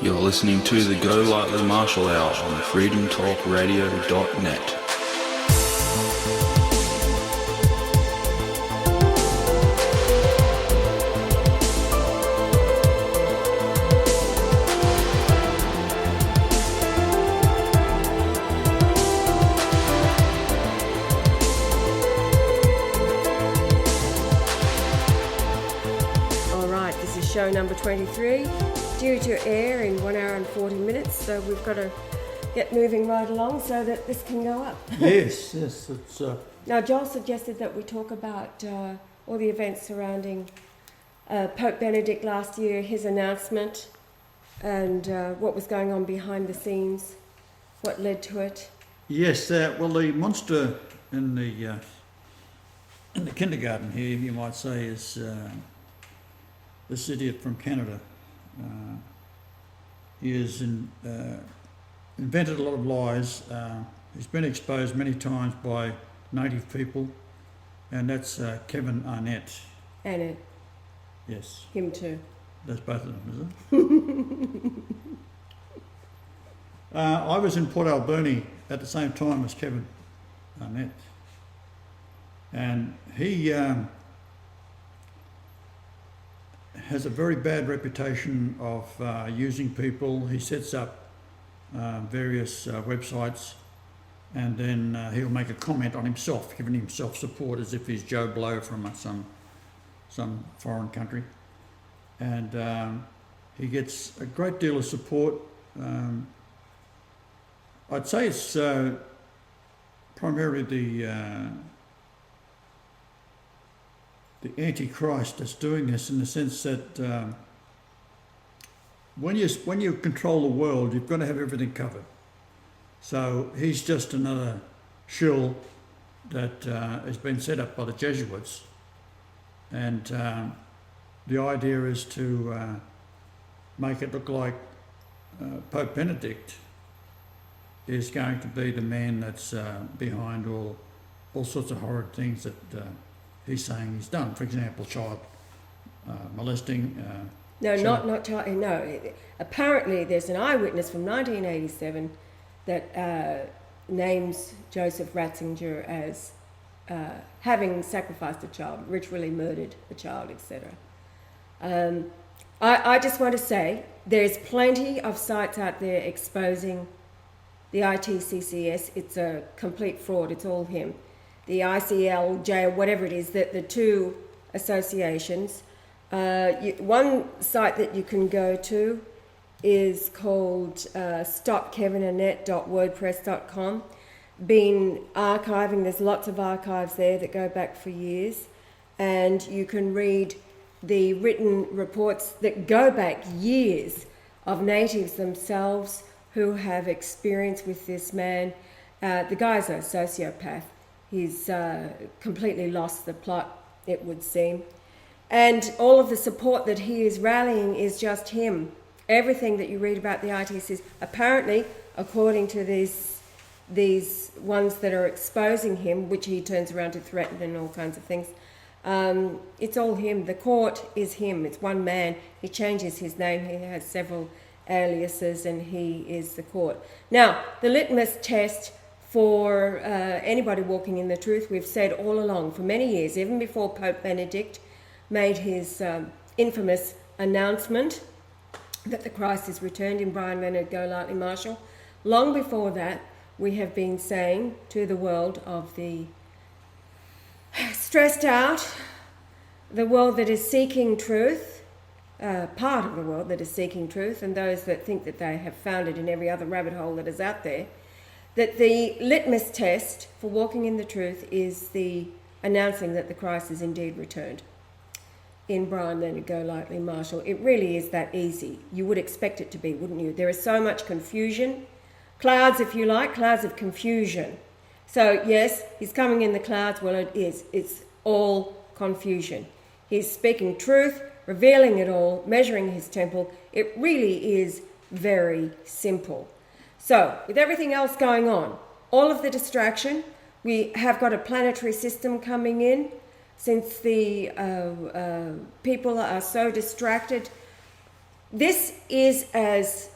You're listening to the Golightly Martial Hour on freedomtalkradio.net. Show number 23, due to air in 1 hour and 40 minutes, so we've got to get moving right along so that this can go up. Yes. It's, Now, Joel suggested that we talk about all the events surrounding Pope Benedict last year, his announcement, and what was going on behind the scenes, what led to it. Yes, well, the monster in the kindergarten here, you might say, is this idiot from Canada. He has invented a lot of lies. He's been exposed many times by native people, and that's Kevin Arnett. Arnett. Yes. Him too. That's both of them, is it? I was in Port Alberni at the same time as Kevin Arnett, and he has a very bad reputation of using people. He sets up various websites, and then he'll make a comment on himself, giving himself support as if he's Joe Blow from some foreign country. And he gets a great deal of support. I'd say it's primarily the Antichrist that's doing this, in the sense that when you control the world, you've got to have everything covered. So he's just another shill that has been set up by the Jesuits, and the idea is to make it look like Pope Benedict is going to be the man that's behind all sorts of horrid things that he's saying he's done. For example, child molesting. Not child. No, apparently there's an eyewitness from 1987 that names Joseph Ratzinger as having sacrificed a child, ritually murdered a child, etc. I just want to say there's plenty of sites out there exposing the ITCCS. It's a complete fraud. It's all him. The ICLJ, whatever it is, the two associations. One site that you can go to is called stopkevinarnett.wordpress.com. Been archiving, there's lots of archives there that go back for years, and you can read the written reports that go back years of natives themselves who have experience with this man. The guy's a sociopath. He's completely lost the plot, it would seem. And all of the support that he is rallying is just him. Everything that you read about the ITCs, apparently, according to these ones that are exposing him, which he turns around to threaten and all kinds of things, it's all him. The court is him. It's one man. He changes his name. He has several aliases, and he is the court. Now, the litmus test for anybody walking in the truth, we've said all along for many years, even before Pope Benedict made his infamous announcement that the Christ is returned in Brian Leonard Golightly Marshall. Long before that, we have been saying to the world of the stressed out, the world that is seeking truth, part of the world that is seeking truth, and those that think that they have found it in every other rabbit hole that is out there, that the litmus test for walking in the truth is the announcing that the Christ is indeed returned in Brian Leonard Golightly Marshall. It really is that easy. You would expect it to be, wouldn't you? There is so much confusion. Clouds, if you like, clouds of confusion. So yes, he's coming in the clouds. Well, it is. It's all confusion. He's speaking truth, revealing it all, measuring his temple. It really is very simple. So, with everything else going on, all of the distraction, we have got a planetary system coming in. Since the people are so distracted This is as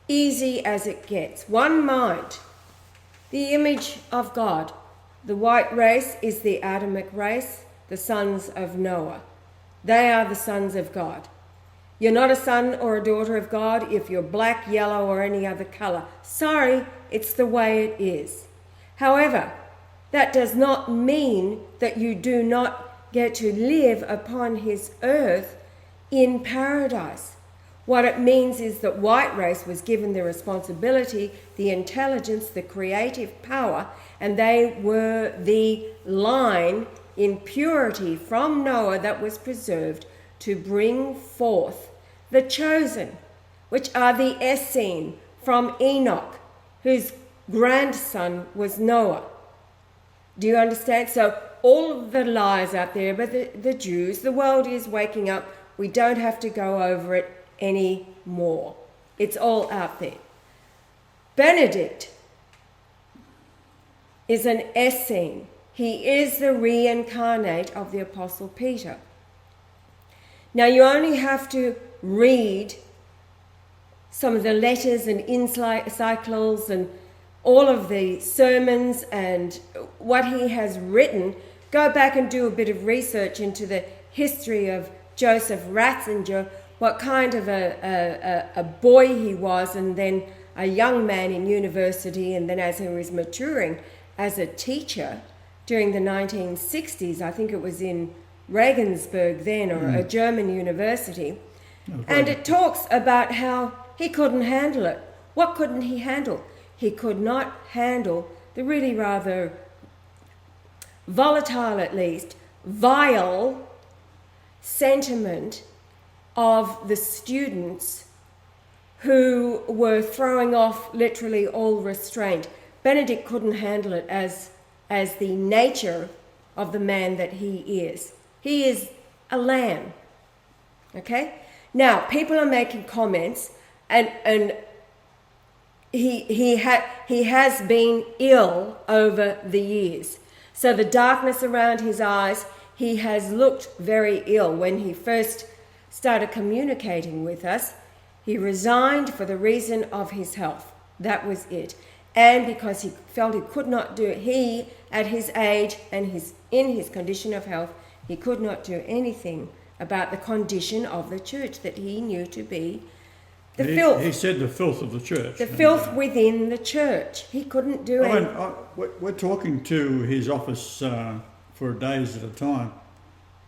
easy as it gets. One mind, the image of God. The white race is the Adamic race, the sons of Noah. They are the sons of God. You're not a son or a daughter of God if you're black, yellow, or any other colour. Sorry, it's the way it is. However, that does not mean that you do not get to live upon his earth in paradise. What it means is that white race was given the responsibility, the intelligence, the creative power, and they were the line in purity from Noah that was preserved to bring forth the chosen, which are the Essene from Enoch, whose grandson was Noah. Do you understand? So all of the lies out there about the Jews, the world is waking up. We don't have to go over it anymore. It's all out there. Benedict is an Essene. He is the reincarnate of the Apostle Peter. Now you only have to read some of the letters and encyclicals and all of the sermons and what he has written. Go back and do a bit of research into the history of Joseph Ratzinger, what kind of a boy he was, and then a young man in university, and then as he was maturing as a teacher during the 1960s, I think it was in Regensburg then, or a German university. And it talks about how he couldn't handle it. What couldn't he handle? He could not handle the really rather volatile, at least, vile sentiment of the students who were throwing off literally all restraint. Benedict couldn't handle it as the nature of the man that he is. He is a lamb. Okay? Now, people are making comments, and he has been ill over the years. So the darkness around his eyes, he has looked very ill. When he first started communicating with us, he resigned for the reason of his health. That was it. And because he felt he could not do it, he, at his age and in his condition of health, he could not do anything about the condition of the church that he knew to be the filth. He said the filth of the church. The filth within the church. He couldn't do it. We're talking to his office for days at a time,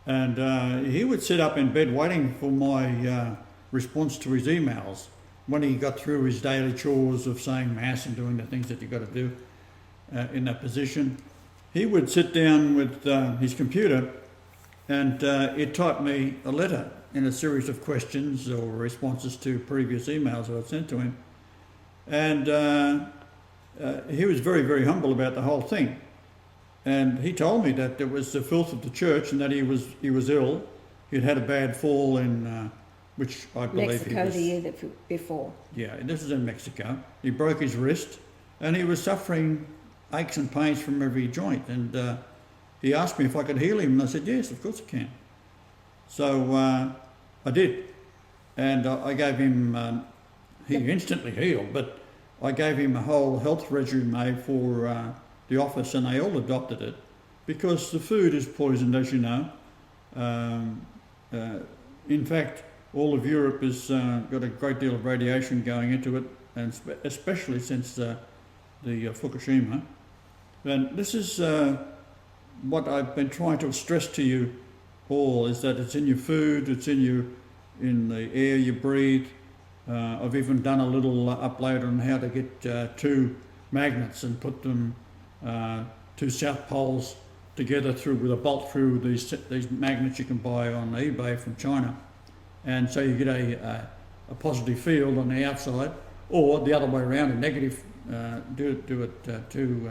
and he would sit up in bed waiting for my response to his emails when he got through his daily chores of saying Mass and doing the things that you've got to do in that position. He would sit down with his computer and he'd type me a letter in a series of questions or responses to previous emails that I'd sent to him. And he was very, very humble about the whole thing. And he told me that it was the filth of the church and that he was ill. He'd had a bad fall in, which I believe Mexico he was... the year before. Yeah, this was in Mexico. He broke his wrist and he was suffering aches and pains from every joint. And he asked me if I could heal him, and I said, yes, of course I can. So I did. And I gave him, he instantly healed, but I gave him a whole health resume for the office, and they all adopted it because the food is poisoned, as you know. In fact, all of Europe has got a great deal of radiation going into it, and especially since the Fukushima. And this is what I've been trying to stress to you all, is that it's in your food, it's in the air you breathe. I've even done a little upload on how to get two magnets and put them two south poles together with a bolt through these magnets you can buy on eBay from China. And so you get a positive field on the outside, or the other way around, a negative, do it two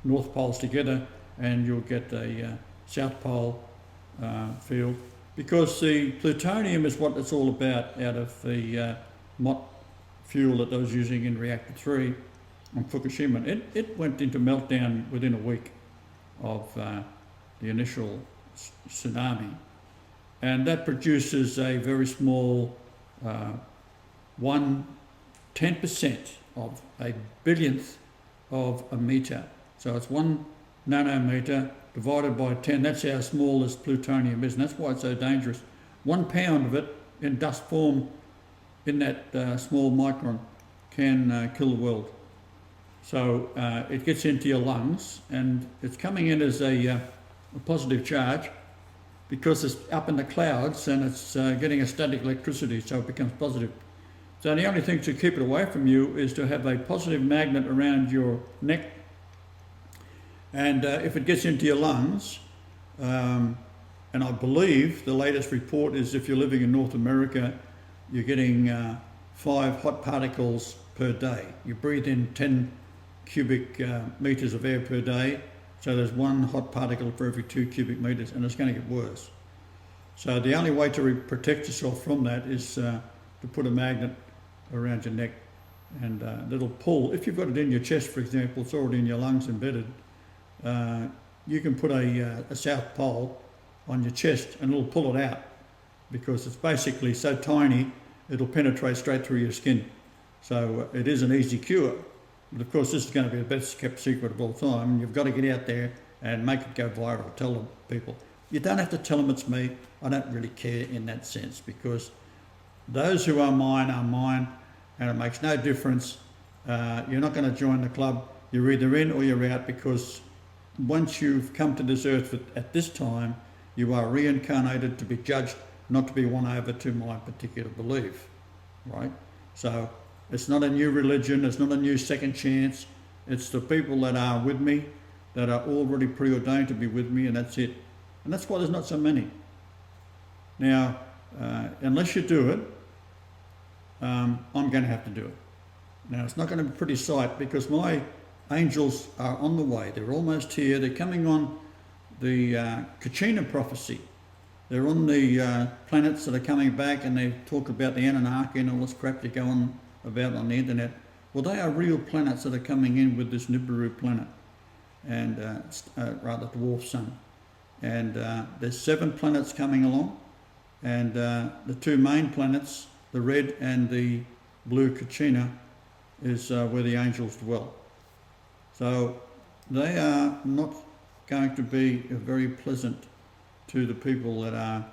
north poles together, and you'll get a south pole field, because the plutonium is what it's all about out of the MOT fuel that I was using in reactor 3 on Fukushima. It went into meltdown within a week of the initial tsunami, and that produces a very small 10% of a billionth of a metre. So it's 1 nanometre divided by 10. That's how small this plutonium is, and that's why it's so dangerous. 1 pound of it in dust form in that small micron can kill the world. So it gets into your lungs, and it's coming in as a positive charge because it's up in the clouds and it's getting a static electricity, so it becomes positive. So the only thing to keep it away from you is to have a positive magnet around your neck, and if it gets into your lungs, and I believe the latest report is if you're living in North America, you're getting 5 hot particles per day. You breathe in 10 cubic metres of air per day, so there's 1 hot particle for every 2 cubic metres, and it's going to get worse. So the only way to protect yourself from that is to put a magnet around your neck, and that'll pull. If you've got it in your chest, for example, it's already in your lungs embedded, you can put a South Pole on your chest and it'll pull it out, because it's basically so tiny it'll penetrate straight through your skin. So it is an easy cure. But of course, this is going to be the best kept secret of all time, and you've got to get out there and make it go viral. Tell the people. You don't have to tell them it's me. I don't really care in that sense, because those who are mine, and it makes no difference. You're not going to join the club. You're either in or you're out, because once you've come to this earth at this time, you are reincarnated to be judged, not to be won over to my particular belief, right? So it's not a new religion, it's not a new second chance. It's the people that are with me, that are already preordained to be with me, and that's it. And that's why there's not so many. Now, unless you do it, I'm going to have to do it. Now, it's not going to be a pretty sight, because my angels are on the way. They're almost here. They're coming on the Kachina prophecy. They're on the planets that are coming back, and they talk about the Anunnaki and all this crap you go on about on the internet. Well, they are real planets that are coming in with this Nibiru planet, and rather dwarf sun. And there's 7 planets coming along, and the 2 main planets, the red and the blue Kachina, is where the angels dwell. So they are not going to be very pleasant to the people that are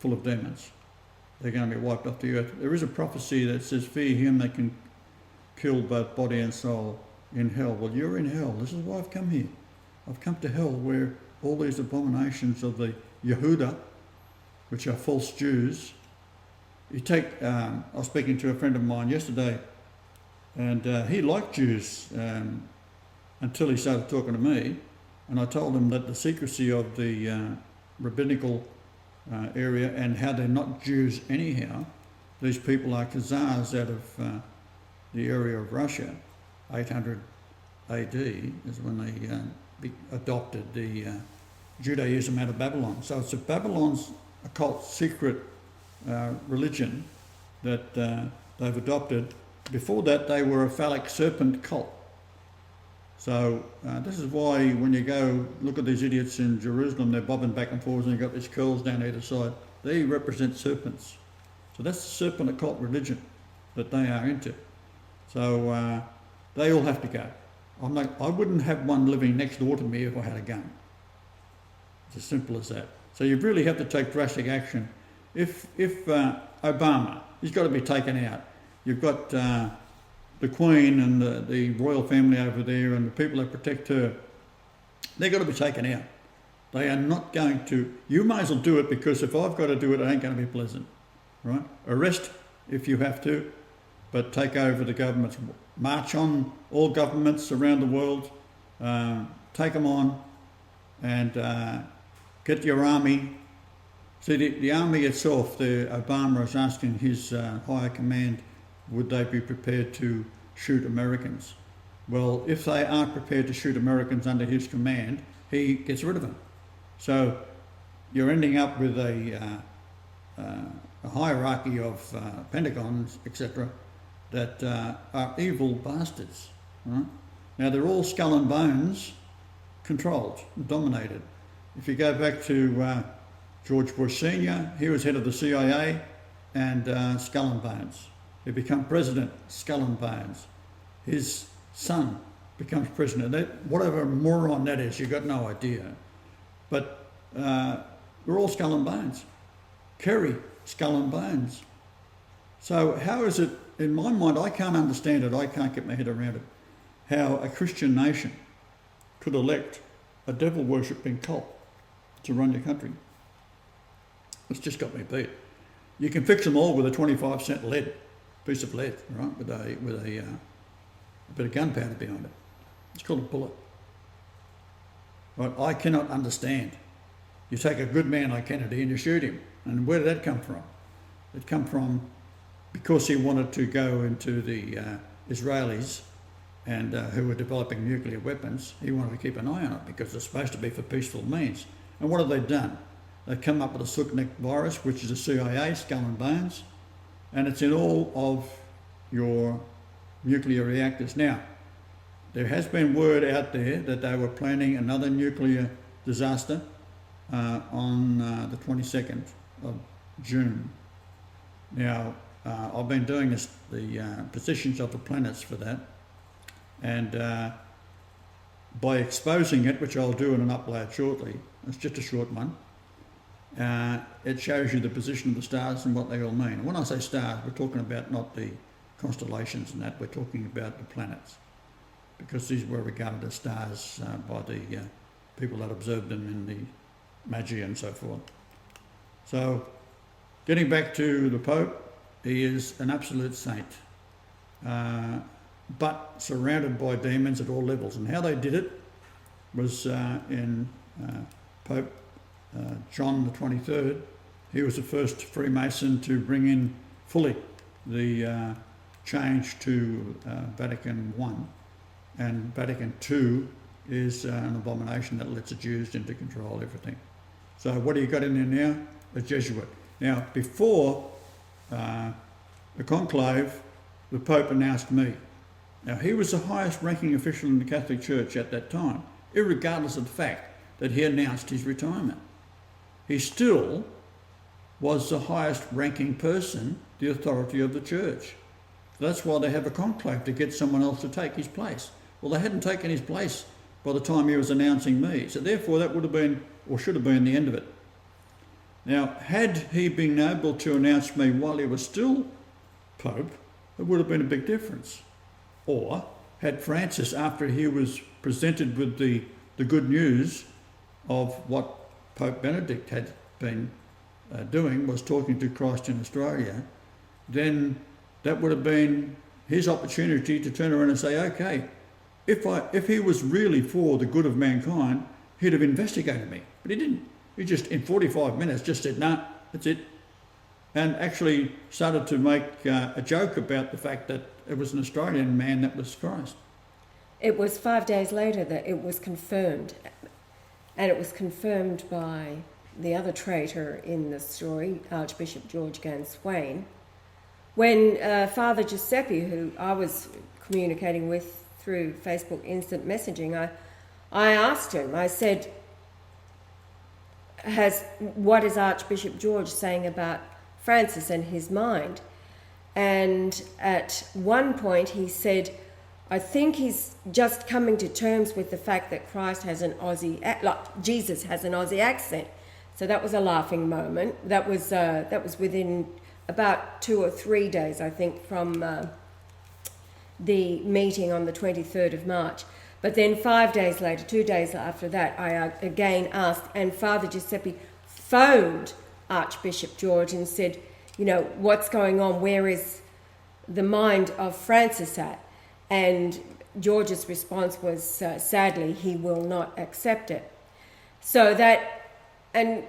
full of demons. They're going to be wiped off the earth. There is a prophecy that says, fear him that can kill both body and soul in hell. Well, you're in hell. This is why I've come here. I've come to hell, where all these abominations of the Yehuda, which are false Jews. You take, I was speaking to a friend of mine yesterday, and he liked Jews until he started talking to me, and I told him that the secrecy of the rabbinical area, and how they're not Jews anyhow. These people are Khazars out of the area of Russia. 800 AD is when they adopted the Judaism out of Babylon. So it's Babylon's occult secret religion that they've adopted. Before that, they were a phallic serpent cult. So this is why when you go look at these idiots in Jerusalem, they're bobbing back and forwards, and you've got these curls down either side. They represent serpents. So that's the serpent occult religion that they are into. So they all have to go. I wouldn't have one living next door to me if I had a gun. It's as simple as that. So you really have to take drastic action. If Obama, he's got to be taken out. You've got the Queen and the royal family over there, and the people that protect her, they've got to be taken out. They are not going to. You may as well do it, because if I've got to do it, it ain't going to be pleasant, right? Arrest if you have to, but take over the governments. March on all governments around the world, take them on, and get your army. See, the army itself, Obama is asking his higher command, would they be prepared to shoot Americans? Well, if they aren't prepared to shoot Americans under his command, he gets rid of them. So you're ending up with a hierarchy of Pentagons, etc., that are evil bastards. Right? Now, they're all skull and bones controlled, dominated. If you go back to George Bush Sr., he was head of the CIA, and skull and bones. He becomes president, skull and bones. His son becomes president. Whatever moron that is, you've got no idea. But we're all skull and bones. Kerry, skull and bones. So how is it, in my mind, I can't understand it, I can't get my head around it, how a Christian nation could elect a devil-worshipping cult to run your country. It's just got me beat. You can fix them all with a 25-cent piece of lead, right, with a bit of gunpowder behind it. It's called a bullet. Right, I cannot understand. You take a good man like Kennedy and you shoot him. And where did that come from? It come from because he wanted to go into the Israelis and who were developing nuclear weapons. He wanted to keep an eye on it because it's supposed to be for peaceful means. And what have they done? They've come up with a Sputnik virus, which is a CIA, skull and bones, and it's in all of your nuclear reactors. Now, there has been word out there that they were planning another nuclear disaster on the 22nd of June. Now, I've been doing the positions of the planets for that, and by exposing it, which I'll do in an upload shortly, it's just a short one, it shows you the position of the stars and what they all mean. And when I say stars, we're talking about not the constellations and that, we're talking about the planets, because these were regarded as stars by the people that observed them in the Magi and so forth. So, getting back to the Pope, he is an absolute saint, but surrounded by demons at all levels. And how they did it was in Pope John the 23rd. He was the first Freemason to bring in fully the change to Vatican I, and Vatican II is an abomination that lets the Jews in to control everything. So what do you got in there now? A Jesuit. Now, before the conclave, the Pope announced me. Now, he was the highest ranking official in the Catholic Church at that time, irregardless of the fact that he announced his retirement. He still was the highest ranking person, the authority of the church. That's why they have a conclave, to get someone else to take his place. Well, they hadn't taken his place by the time he was announcing me. So therefore that would have been, or should have been, the end of it. Now, had he been able to announce me while he was still Pope, it would have been a big difference. Or had Francis, after he was presented with the good news of what Pope Benedict had been doing, was talking to Christ in Australia, then that would have been his opportunity to turn around and say, okay, if he was really for the good of mankind, he'd have investigated me. But he didn't. He just, in 45 minutes, just said, nah, that's it. And actually started to make a joke about the fact that it was an Australian man that was Christ. It was 5 days later that it was confirmed. And it was confirmed by the other traitor in the story, Archbishop George Ganswain, when Father Giuseppe, who I was communicating with through Facebook instant messaging, I asked him, I said, what is Archbishop George saying about Francis and his mind? And at one point he said, I think he's just coming to terms with the fact that Christ has an Aussie, like Jesus has an Aussie accent. So that was a laughing moment. That was within about 2 or 3 days, I think, from the meeting on the 23rd of March. But then 5 days later, 2 days after that, I again asked, and Father Giuseppe phoned Archbishop George and said, you know, what's going on? Where is the mind of Francis at? And George's response was, sadly, he will not accept it. So that, and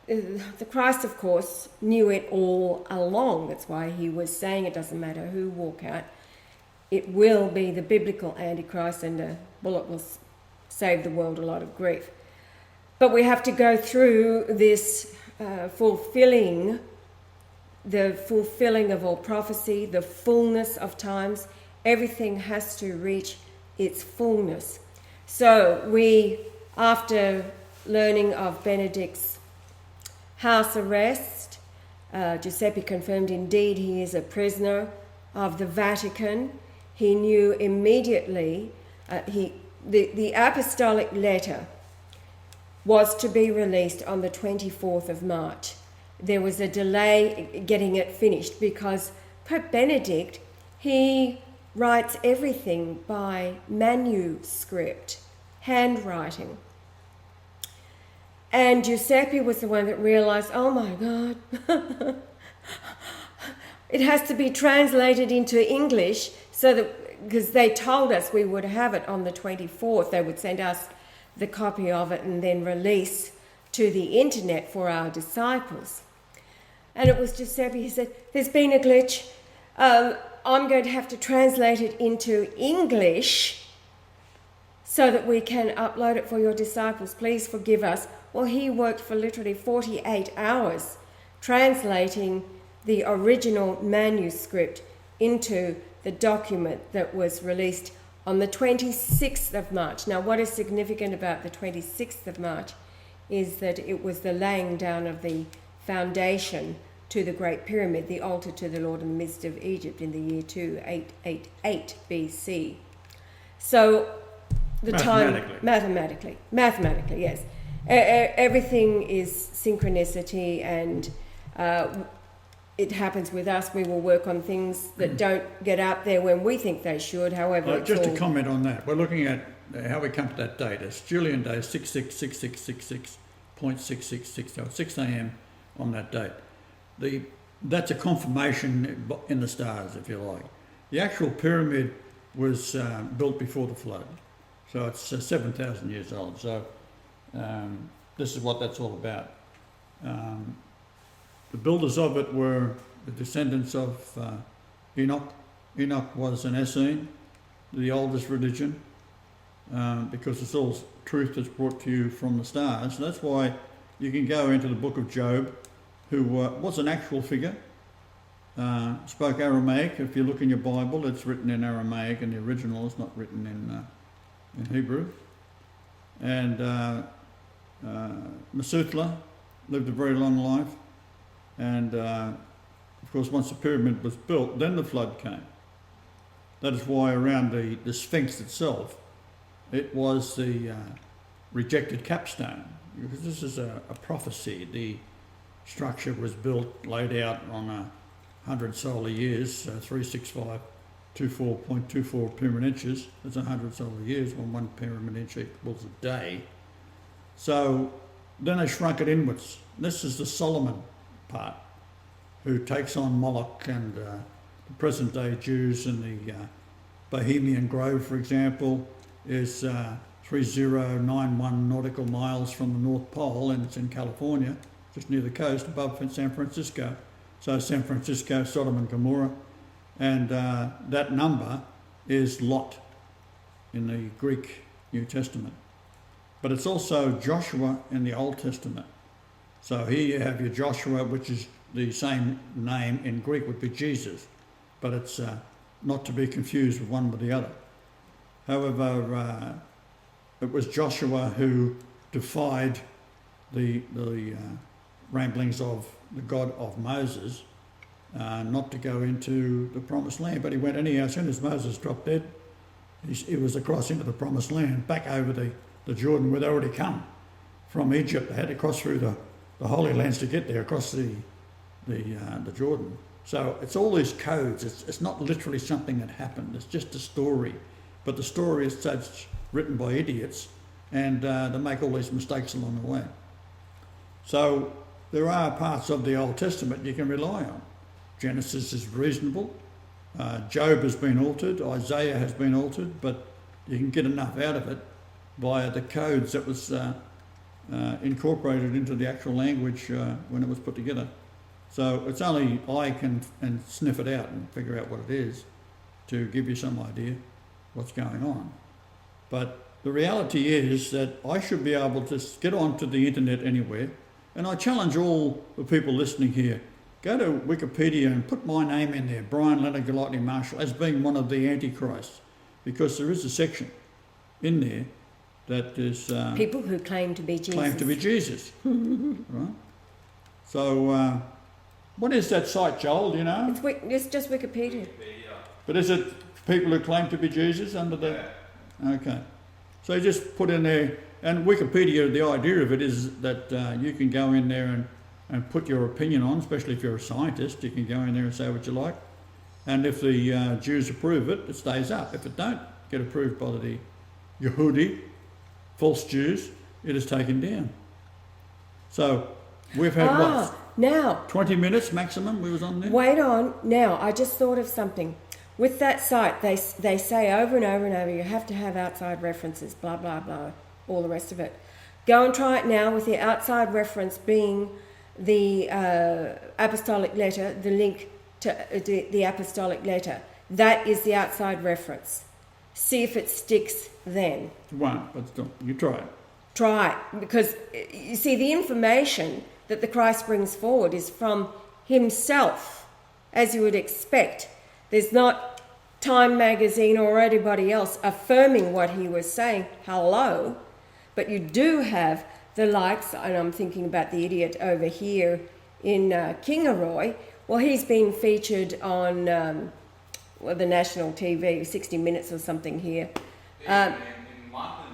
the Christ, of course, knew it all along. That's why he was saying it doesn't matter who walk out. It will be the biblical Antichrist, and a bullet will save the world a lot of grief. But we have to go through this fulfilling of all prophecy, the fullness of times. Everything has to reach its fullness. So we, after learning of Benedict's house arrest Giuseppe confirmed indeed he is a prisoner of the Vatican. He knew immediately, the apostolic letter was to be released on the 24th of March. There was a delay getting it finished because Pope Benedict, he writes everything by manuscript, handwriting. And Giuseppe was the one that realised, oh my God, it has to be translated into English so that, because they told us we would have it on the 24th, they would send us the copy of it and then release to the internet for our disciples. And it was Giuseppe, he said, there's been a glitch. I'm going to have to translate it into English so that we can upload it for your disciples. Please forgive us. Well, he worked for literally 48 hours translating the original manuscript into the document that was released on the 26th of March. Now, what is significant about the 26th of March is that it was the laying down of the foundation to the Great Pyramid, the altar to the Lord in the midst of Egypt in the year 2888 BC. So the mathematically, yes. Everything is synchronicity, and it happens with us. We will work on things that don't get out there when we think they should. However, just to comment on that, we're looking at how we come to that date. It's Julian Day 666666.666, so 6 a.m. on that date. That's a confirmation in the stars, if you like. The actual pyramid was built before the flood, so it's 7,000 years old. So this is what that's all about. The builders of it were the descendants of Enoch. Enoch was an Essene, the oldest religion, because it's all truth that's brought to you from the stars. That's why you can go into the book of Job, who was an actual figure, spoke Aramaic. If you look in your Bible, it's written in Aramaic, and the original is not written in Hebrew. And Methuselah lived a very long life. And of course, once the pyramid was built, then the flood came. That is why around the Sphinx itself, it was the rejected capstone, because this is a prophecy. The structure was built, laid out on 100 solar years, 365, 24.24 pyramid inches. That's 100 solar years, when 1 pyramid inch equals a day. So then they shrunk it inwards. This is the Solomon part, who takes on Moloch and the present day Jews. In the Bohemian Grove, for example, is 3091 nautical miles from the North Pole, and it's in California, just near the coast above San Francisco. So San Francisco, Sodom and Gomorrah, and that number is Lot in the Greek New Testament. But it's also Joshua in the Old Testament. So here you have your Joshua, which is the same name in Greek, would be Jesus, but it's not to be confused with one with the other. However, it was Joshua who defied the ramblings of the God of Moses not to go into the promised land, but he went anyhow. As soon as Moses dropped dead, he was across into the promised land, back over the Jordan, where they already come from Egypt. They had to cross through the Holy Lands to get there, across the Jordan. So it's all these codes. It's not literally something that happened. It's just a story, but the story is such written by idiots, and they make all these mistakes along the way. So there are parts of the Old Testament you can rely on. Genesis is reasonable. Job has been altered. Isaiah has been altered, but you can get enough out of it via the codes that was incorporated into the actual language when it was put together. So it's only I can sniff it out and figure out what it is to give you some idea what's going on. But the reality is that I should be able to get onto the internet anywhere, and I challenge all the people listening here, go to Wikipedia and put my name in there, Brian Leonard Golightly Marshall, as being one of the Antichrists, because there is a section in there that is people who claim to be Jesus. Right? So What is that site, Joel? Do you know? It's just Wikipedia. But is it people who claim to be Jesus under the... Okay. So you just put in there, and Wikipedia, the idea of it is that you can go in there and put your opinion on, especially if you're a scientist, you can go in there and say what you like. And if the Jews approve it, it stays up. If it don't get approved by the Yehudi, false Jews, it is taken down. So we've had now 20 minutes maximum we was on there? Wait on. Now, I just thought of something. With that site, they say over and over and over, you have to have outside references, blah, blah, blah, all the rest of it. Go and try it now with the outside reference being the apostolic letter, the link to the apostolic letter. That is the outside reference. See if it sticks then. It won't, but still, you try it. Try it, because you see, the information that the Christ brings forward is from himself, as you would expect. There's not Time magazine or anybody else affirming what he was saying. Hello. But you do have the likes, and I'm thinking about the idiot over here in Kingaroy. Well, he's been featured on the national TV, 60 Minutes or something here. In London,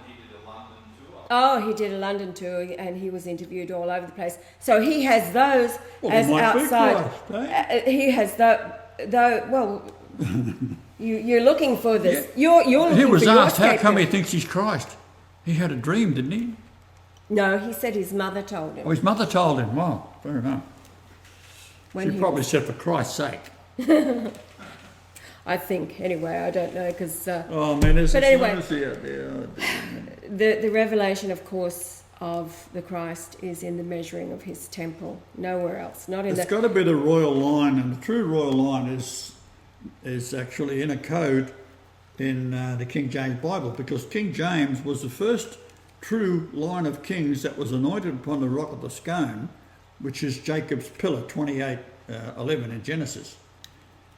he did a London tour. Oh, he did a London tour, and he was interviewed all over the place. So he has those as outside. He has well, you're looking for this. Yeah. You're looking he was for asked, your how come he thinks he's Christ? He had a dream, didn't he? No, he said his mother told him. Oh, his mother told him. Wow, fair enough. When she probably said, for Christ's sake. I think, anyway, I don't know, because... oh, man, there's but anyway, out there. The revelation, of course, of the Christ is in the measuring of his temple, nowhere else. Not in It's got to be the royal line, and the true royal line is actually in a code in the King James Bible, because King James was the first true line of kings that was anointed upon the rock of the scone, which is Jacob's pillar, 28:11 in Genesis.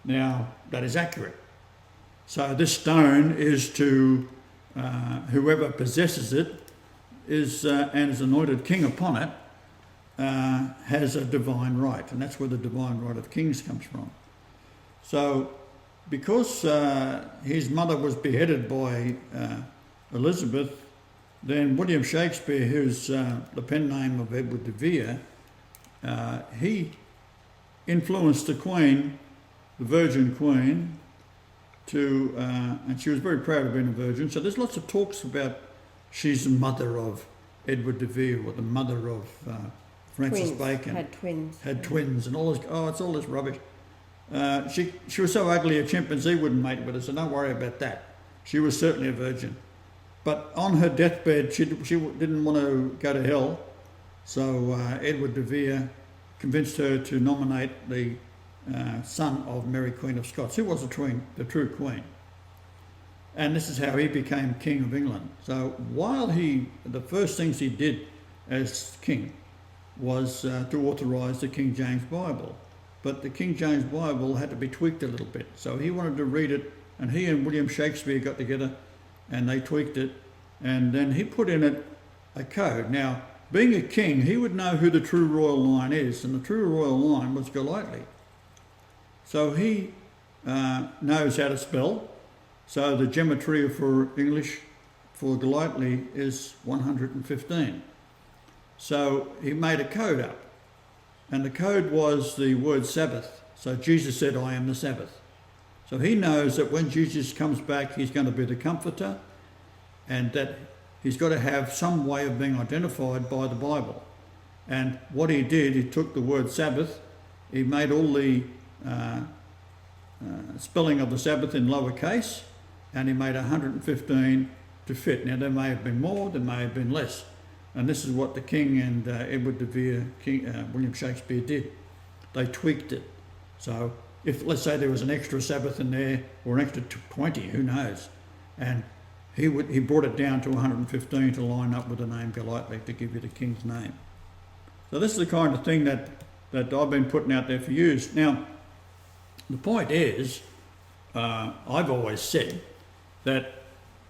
Now, that is accurate. So this stone is to whoever possesses it and is anointed king upon it has a divine right, and that's where the divine right of kings comes from. So because his mother was beheaded by Elizabeth, then William Shakespeare, who's the pen name of Edward de Vere, he influenced the Queen, the Virgin Queen, and she was very proud of being a virgin. So there's lots of talks about she's the mother of Edward de Vere, or the mother of Francis Bacon. Had twins and all this. Oh, it's all this rubbish. She was so ugly a chimpanzee wouldn't mate with her, so don't worry about that. She was certainly a virgin. But on her deathbed, she didn't want to go to hell, so Edward de Vere convinced her to nominate the son of Mary Queen of Scots, who was the true queen. And this is how he became King of England. So while the first things he did as king was to authorise the King James Bible. But the King James Bible had to be tweaked a little bit. So he wanted to read it, and he and William Shakespeare got together and they tweaked it, and then he put in it a code. Now, being a king, he would know who the true royal line is, and the true royal line was Golightly. So he knows how to spell. So the gematria for English for Golightly is 115. So he made a code up, and the code was the word Sabbath. So Jesus said, I am the Sabbath. So he knows that when Jesus comes back, he's going to be the comforter, and that he's got to have some way of being identified by the Bible. And what he did, he took the word Sabbath, he made all the spelling of the Sabbath in lowercase, and he made 115 to fit. Now, there may have been more, there may have been less. And this is what the King and Edward de Vere, William Shakespeare did. They tweaked it. So if, let's say, there was an extra Sabbath in there, or an extra 20, who knows? And he brought it down to 115 to line up with the name Golightly, to give you the king's name. So this is the kind of thing that I've been putting out there for years. Now, the point is, I've always said that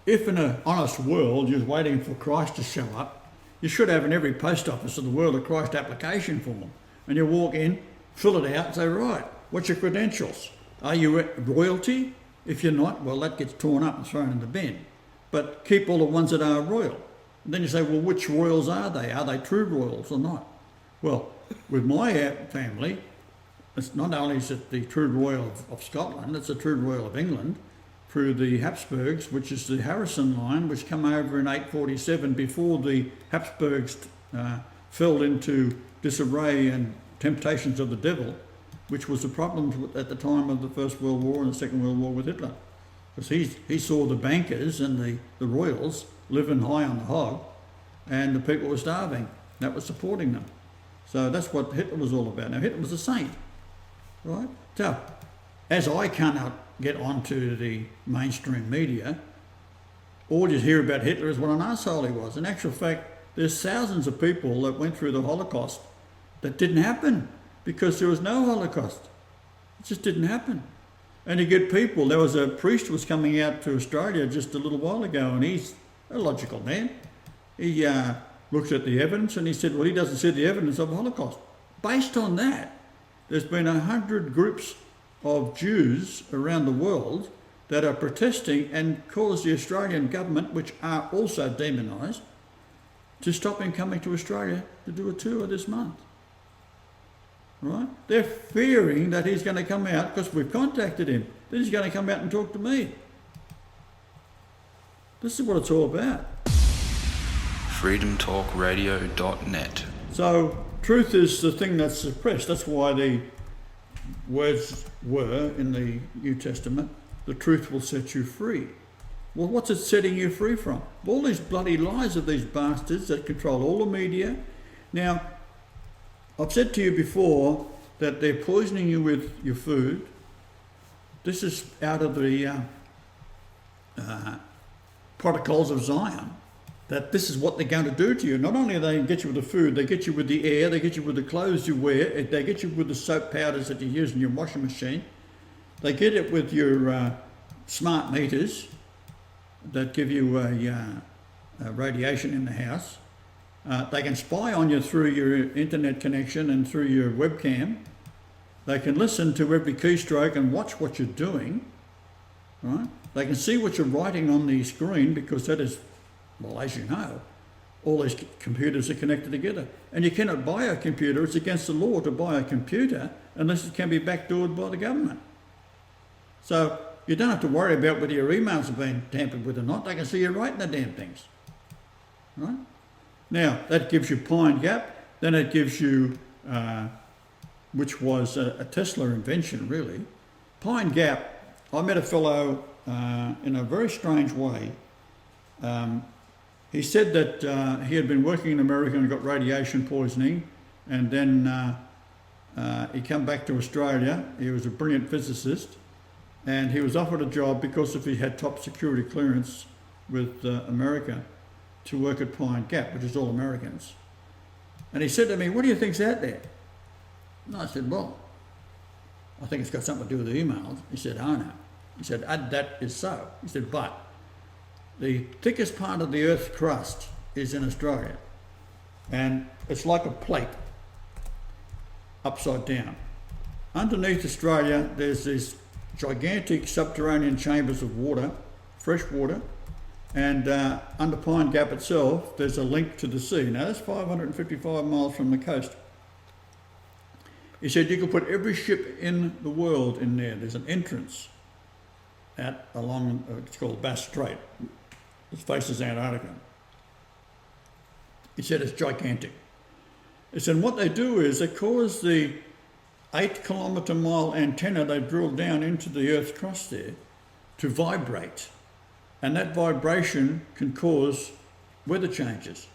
if in an honest world you're waiting for Christ to show up, you should have in every post office of the world a Christ application form. And you walk in fill it out and say, right, what's your credentials? Are you royalty? If you're not, well, that gets torn up and thrown in the bin. But keep all the ones that are royal. And then you say, well, which royals are they? Are they true royals or not? Well, with my family, it's not only is it the true royal of Scotland, it's the true royal of England, through the Habsburgs, which is the Harrison line, which come over in 847 before the Habsburgs fell into disarray and temptations of the devil, which was the problem at the time of the First World War and the Second World War with Hitler. Because he saw the bankers and the royals living high on the hog, and the people were starving. That was supporting them. So that's what Hitler was all about. Now, Hitler was a saint, right? So, as I cannot get onto the mainstream media, all you hear about Hitler is what an arsehole he was. In actual fact, there's thousands of people that went through the Holocaust that didn't happen because there was no Holocaust. It just didn't happen. And you get people, there was a priest who was coming out to Australia just a little while ago, and he's a logical man. He looks at the evidence and he said, well, he doesn't see the evidence of the Holocaust. Based on that, there's been 100 groups of Jews around the world that are protesting and cause the Australian government, which are also demonised, to stop him coming to Australia to do a tour this month. Right? They're fearing that he's going to come out, because we've contacted him, that he's going to come out and talk to me. This is what it's all about. freedomtalkradio.net. So truth is the thing that's suppressed. That's why the words were in the New Testament, the truth will set you free. Well, what's it setting you free from? All these bloody lies of these bastards that control all the media. Now, I've said to you before that they're poisoning you with your food. This is out of the protocols of Zion, that this is what they're going to do to you. Not only do they get you with the food, they get you with the air, they get you with the clothes you wear, they get you with the soap powders that you use in your washing machine, they get it with your smart meters that give you a radiation in the house. They can spy on you through your internet connection and through your webcam. They can listen to every keystroke and watch what you're doing. Right? They can see what you're writing on the screen, because that is, well, as you know, all these computers are connected together. And you cannot buy a computer. It's against the law to buy a computer unless it can be backdoored by the government. So you don't have to worry about whether your emails have been tampered with or not. They can see you writing the damn things. Right? Now, that gives you Pine Gap. Then it gives you, which was a Tesla invention, really. Pine Gap, I met a fellow in a very strange way. He said that he had been working in America and got radiation poisoning, and then he came back to Australia. He was a brilliant physicist, and he was offered a job because if he had top security clearance with America to work at Pine Gap, which is all Americans. And he said to me, what do you think's out there? And I said, well, I think it's got something to do with the emails. He said, oh no. He said, that is so. He said, but the thickest part of the Earth's crust is in Australia. And it's like a plate upside down. Underneath Australia, there's these gigantic subterranean chambers of water, fresh water, and under Pine Gap itself, there's a link to the sea. Now, that's 555 miles from the coast. He said you could put every ship in the world in there. There's an entrance along, it's called Bass Strait. It faces Antarctica. He said it's gigantic. He said what they do is they cause the 8-kilometre mile antenna they drill down into the Earth's crust there to vibrate. And that vibration can cause weather changes.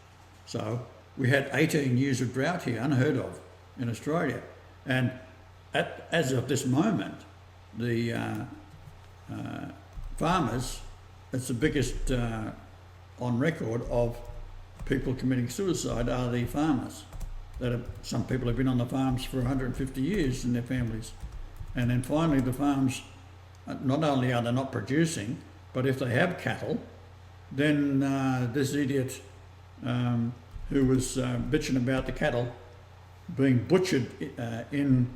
So we had 18 years of drought here, unheard of in Australia. And as of this moment, the farmers, it's the biggest on record of people committing suicide are the farmers. Some people have been on the farms for 150 years in their families. And then finally the farms, not only are they not producing, but if they have cattle, then this idiot who was bitching about the cattle being butchered in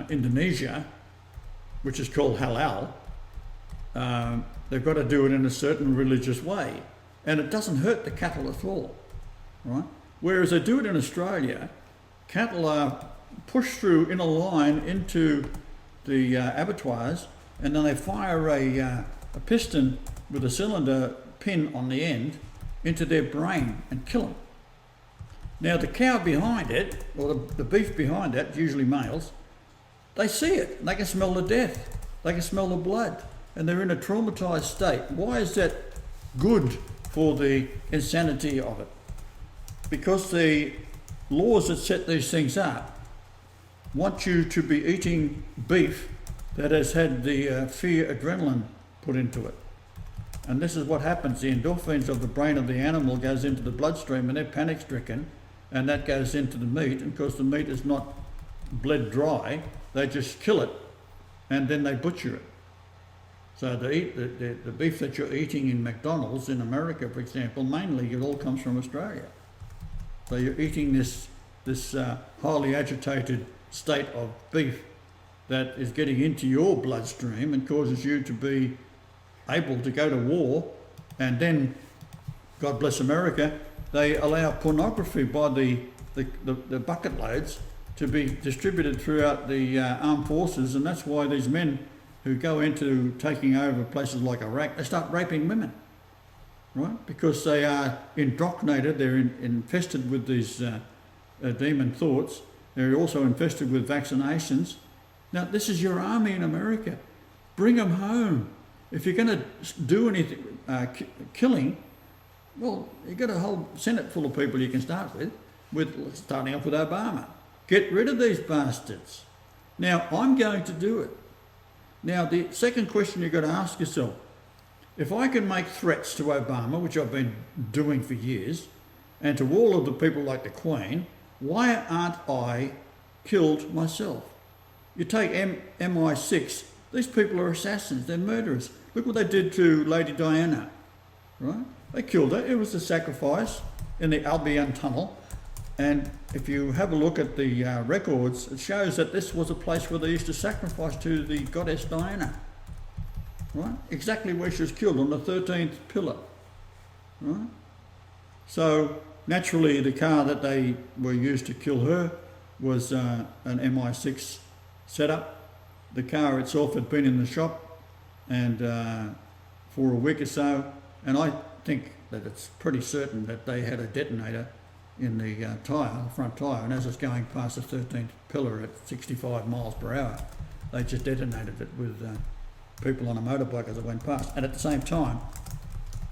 Indonesia, which is called halal, they've got to do it in a certain religious way, and it doesn't hurt the cattle at all, right? Whereas they do it in Australia, cattle are pushed through in a line into the abattoirs, and then they fire a piston with a cylinder pin on the end into their brain and kill them. Now the cow behind it, or the beef behind it, usually males, they see it, they can smell the death, they can smell the blood, and they're in a traumatised state. Why is that good for the insanity of it? Because the laws that set these things up want you to be eating beef that has had the fear adrenaline put into it. And this is what happens. The endorphins of the brain of the animal goes into the bloodstream and they're panic stricken, and that goes into the meat, and because the meat is not bled dry, they just kill it and then they butcher it. So the beef that you're eating in McDonald's in America, for example, mainly it all comes from Australia. So you're eating this highly agitated state of beef that is getting into your bloodstream and causes you to be able to go to war. And then, God bless America, they allow pornography by the bucket loads to be distributed throughout the armed forces, and that's why these men who go into taking over places like Iraq, they start raping women, right? Because they are indoctrinated, they're infested with these demon thoughts. They're also infested with vaccinations. Now, this is your army in America. Bring them home. If you're going to do anything, killing, well, you've got a whole Senate full of people you can start with starting off with Obama. Get rid of these bastards. Now, I'm going to do it. Now, the second question you've got to ask yourself, if I can make threats to Obama, which I've been doing for years, and to all of the people like the Queen, why aren't I killed myself? You take MI6, these people are assassins, they're murderers. Look what they did to Lady Diana, right? They killed her. It was a sacrifice in the Albion Tunnel. And if you have a look at the records, it shows that this was a place where they used to sacrifice to the goddess Diana, right? Exactly where she was killed, on the 13th pillar, right? So naturally the car that they were used to kill her was an MI6 setup. The car itself had been in the shop and for a week or so, and I think that it's pretty certain that they had a detonator in the tyre, the front tyre, and as it's going past the 13th pillar at 65 miles per hour, they just detonated it with people on a motorbike as it went past. And at the same time,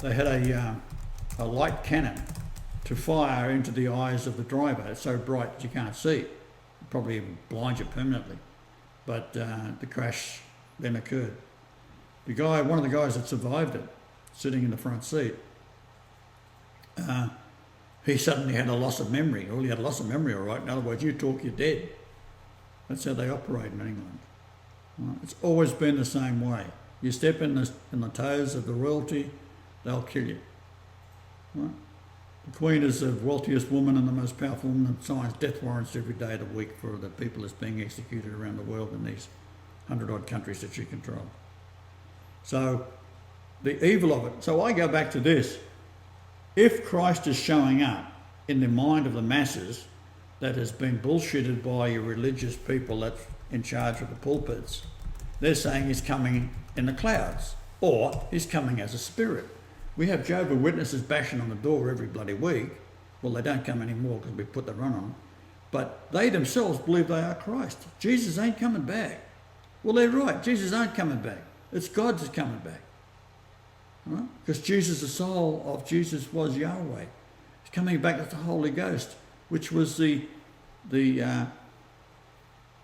they had a light cannon to fire into the eyes of the driver. It's so bright that you can't see. It probably even blinds you permanently. But the crash then occurred. One of the guys that survived it, sitting in the front seat, he suddenly had a loss of memory. Well, he had a loss of memory, all right. In other words, you talk, you're dead. That's how they operate in England. Right? It's always been the same way. You step in the toes of the royalty, they'll kill you. Right? The Queen is the wealthiest woman and the most powerful woman, and signs death warrants every day of the week for the people that's being executed around the world in these 100-odd countries that she controls. So the evil of it. So I go back to this. If Christ is showing up in the mind of the masses that has been bullshitted by your religious people that's in charge of the pulpits, they're saying he's coming in the clouds, or he's coming as a spirit. We have Jehovah's Witnesses bashing on the door every bloody week. Well, they don't come anymore because we put the run on them. But they themselves believe they are Christ. Jesus ain't coming back. Well, they're right. Jesus ain't coming back. It's God that's coming back. Right? Because Jesus, the soul of Jesus was Yahweh. He's coming back with the Holy Ghost, which was the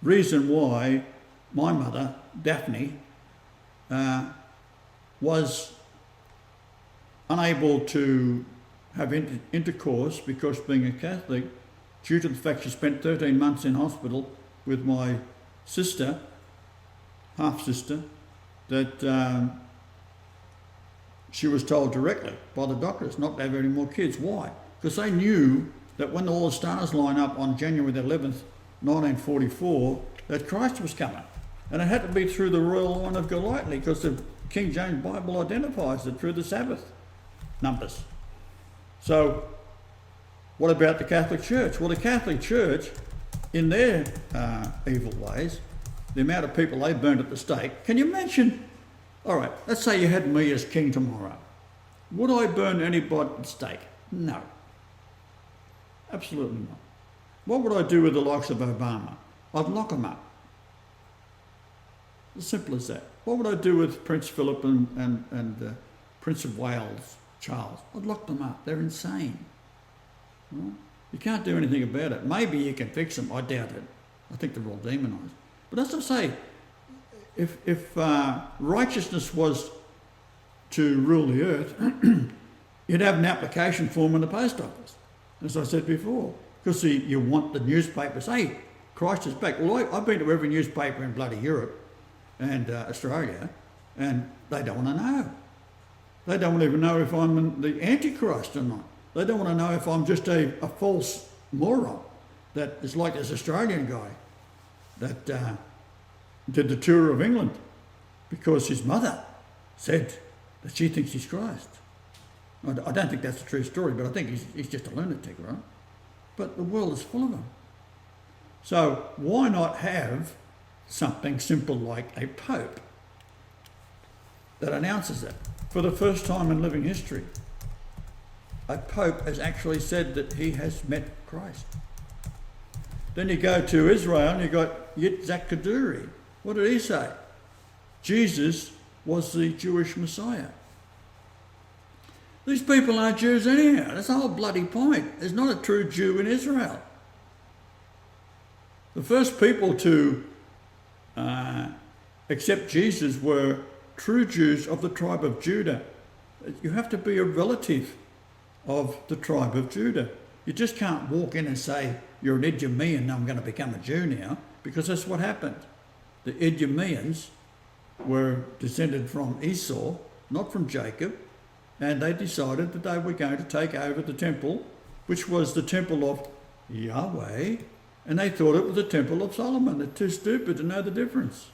reason why my mother, Daphne, was unable to have intercourse because being a Catholic, due to the fact she spent 13 months in hospital with my sister, half-sister, that she was told directly by the doctors not to have any more kids. Why? Because they knew that when all the stars line up on January the 11th, 1944, that Christ was coming. And it had to be through the royal line of Golightly, because the King James Bible identifies it through the Sabbath numbers. So what about the Catholic Church? Well, the Catholic Church, in their evil ways, the amount of people they burned at the stake, can you imagine? All right, let's say you had me as king tomorrow. Would I burn anybody at the stake? No. Absolutely not. What would I do with the likes of Obama? I'd lock him up. As simple as that. What would I do with Prince Philip and Prince of Wales, Charles? I'd lock them up. They're insane. Right? You can't do anything about it. Maybe you can fix them. I doubt it. I think they're all demonised. But as I say, if righteousness was to rule the earth, you'd have an application form in the post office, as I said before, because you want the newspapers, hey, Christ is back. Well, I've been to every newspaper in bloody Europe and Australia, and they don't want to know. They don't even know if I'm the Antichrist or not. They don't want to know if I'm just a false moron that is like this Australian guy that did the tour of England because his mother said that she thinks he's Christ. I don't think that's a true story, but I think he's just a lunatic, right? But the world is full of them. So why not have something simple like a pope that announces it? For the first time in living history, a pope has actually said that he has met Christ. Then you go to Israel and you've got Yitzhak Kaduri. What did he say? Jesus was the Jewish Messiah. These people aren't Jews anyhow. That's the whole bloody point. There's not a true Jew in Israel. The first people to accept Jesus were true Jews of the tribe of Judah. You have to be a relative of the tribe of Judah. You just can't walk in and say, you're an Idumean, I'm going to become a Jew now, because that's what happened. The Idumeans were descended from Esau, not from Jacob, and they decided that they were going to take over the temple, which was the temple of Yahweh, and they thought it was the temple of Solomon. They're too stupid to know the difference,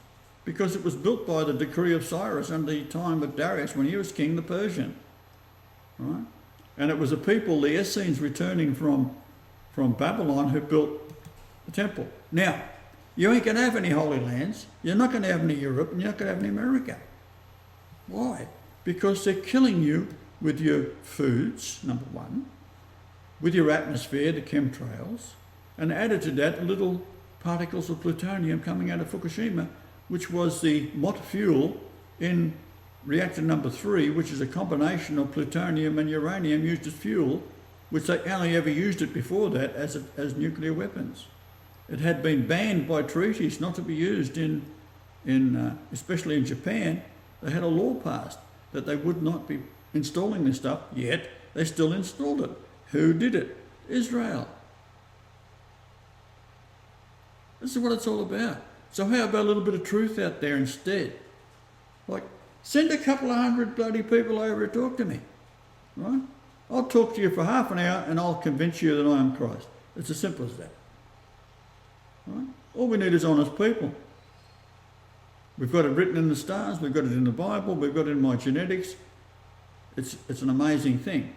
because it was built by the decree of Cyrus under the time of Darius when he was king, the Persian. Right? And it was the people, the Essenes returning from Babylon, who built the temple. Now, you ain't going to have any Holy Lands, you're not going to have any Europe, and you're not going to have any America. Why? Because they're killing you with your foods, number one, with your atmosphere, the chemtrails, and added to that little particles of plutonium coming out of Fukushima, which was the mot fuel in reactor number 3, which is a combination of plutonium and uranium used as fuel, which they only ever used it before that as nuclear weapons. It had been banned by treaties not to be used in especially in Japan. They had a law passed that they would not be installing this stuff, yet they still installed it. Who did it? Israel. This is what it's all about. So how about a little bit of truth out there instead? Like, send a couple of 100 bloody people over to talk to me, right? I'll talk to you for half an hour and I'll convince you that I am Christ. It's as simple as that. Right? All we need is honest people. We've got it written in the stars, we've got it in the Bible, we've got it in my genetics. It's an amazing thing.